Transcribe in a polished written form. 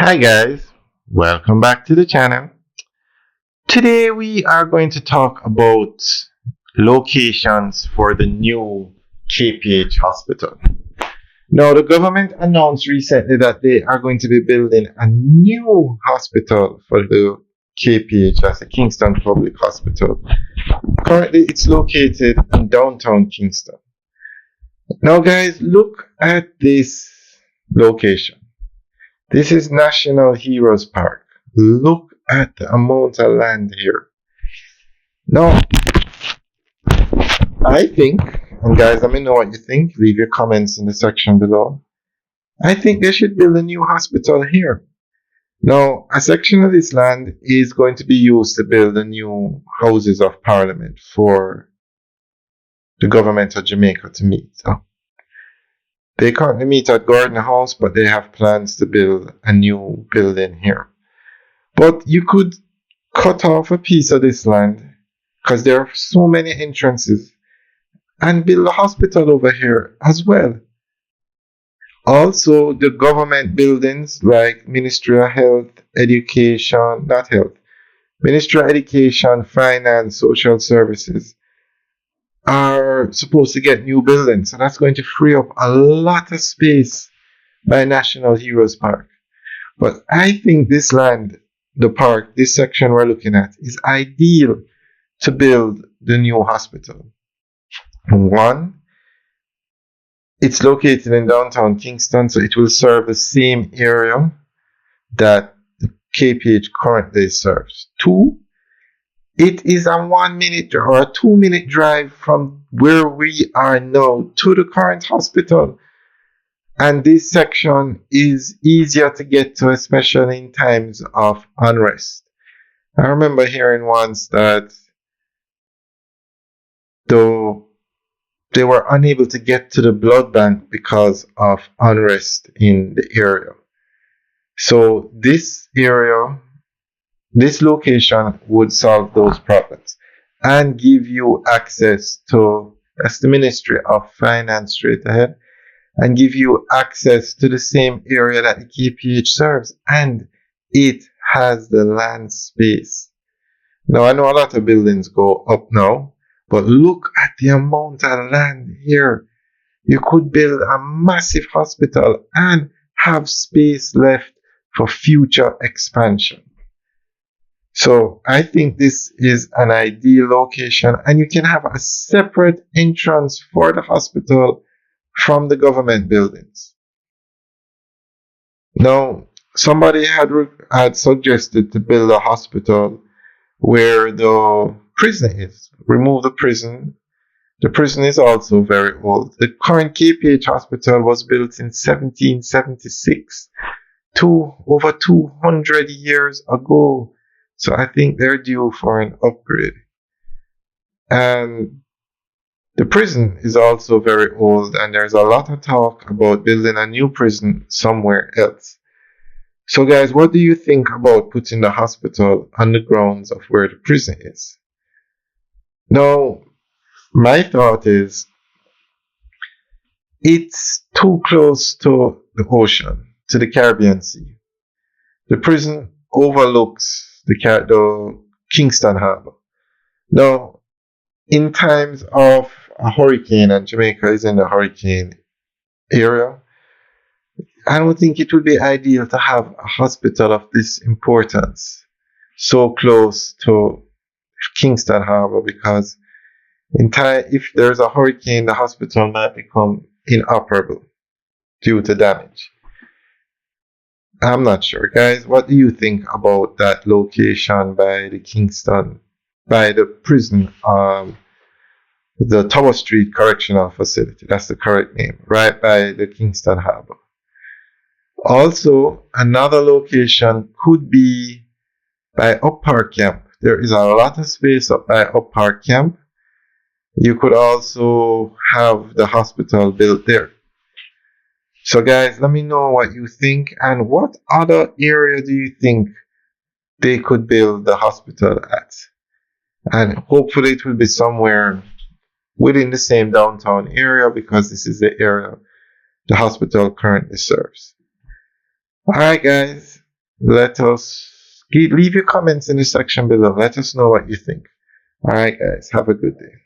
Hi guys, welcome back to the channel. Today we are going to talk about locations for the new KPH Hospital. Now the government announced recently that they are going to be building a new hospital for the KPH, that's the Kingston Public Hospital. Currently it's located in downtown Kingston. Now guys, look at this location. This is National Heroes Park. Look at the amount of land here. Now, I think, and guys, let me know what you think. Leave your comments in the section below. I think they should build a new hospital here. Now, a section of this land is going to be used to build the new Houses of Parliament for the government of Jamaica to meet. So, they currently meet at Gordon House, but they have plans to build a new building here. But you could cut off a piece of this land because there are so many entrances and build a hospital over here as well. Also, the government buildings like Ministry of Health, Education, not Health, Ministry of Education, Finance, Social Services are supposed to get new buildings. So that's going to free up a lot of space by National Heroes Park. But I think this land, the park, this section we're looking at, is ideal to build the new hospital. One, it's located in downtown Kingston, so it will serve the same area that the KPH currently serves. Two, it is a 1 minute or a 2 minute drive from where we are now to the current hospital. And this section is easier to get to, especially in times of unrest. I remember hearing once that though they were unable to get to the blood bank because of unrest in the area. So this area, this location would solve those problems and give you access to, that's the Ministry of Finance straight ahead, and give you access to the same area that the KPH serves, and it has the land space. Now I know a lot of buildings go up now, but look at the amount of land here. You could build a massive hospital and have space left for future expansion. So I think this is an ideal location, and you can have a separate entrance for the hospital from the government buildings. Now, somebody had suggested to build a hospital where the prison is. Remove the prison. The prison is also very old. The current KPH Hospital was built in 1776, over 200 years ago. So I think they're due for an upgrade. And the prison is also very old, and there's a lot of talk about building a new prison somewhere else. So guys, what do you think about putting the hospital on the grounds of where the prison is? Now, my thought is it's too close to the ocean, to the Caribbean Sea. The prison overlooks the Kingston Harbor. Now, in times of a hurricane, and Jamaica is in the hurricane area, I don't think it would be ideal to have a hospital of this importance so close to Kingston Harbor, because in time, if there's a hurricane, the hospital might become inoperable due to damage. I'm not sure, guys. What do you think about that location by the Kingston, by the prison, the Tower Street Correctional Facility? That's the correct name, right by the Kingston Harbor. Also, another location could be by Up Park Camp. There is a lot of space up by Up Park Camp. You could also have the hospital built there. So guys, let me know what you think, and what other area do you think they could build the hospital at? And hopefully it will be somewhere within the same downtown area, because this is the area the hospital currently serves. Alright guys, Let us leave your comments in the section below. Let us know what you think. All right, guys. Have a good day.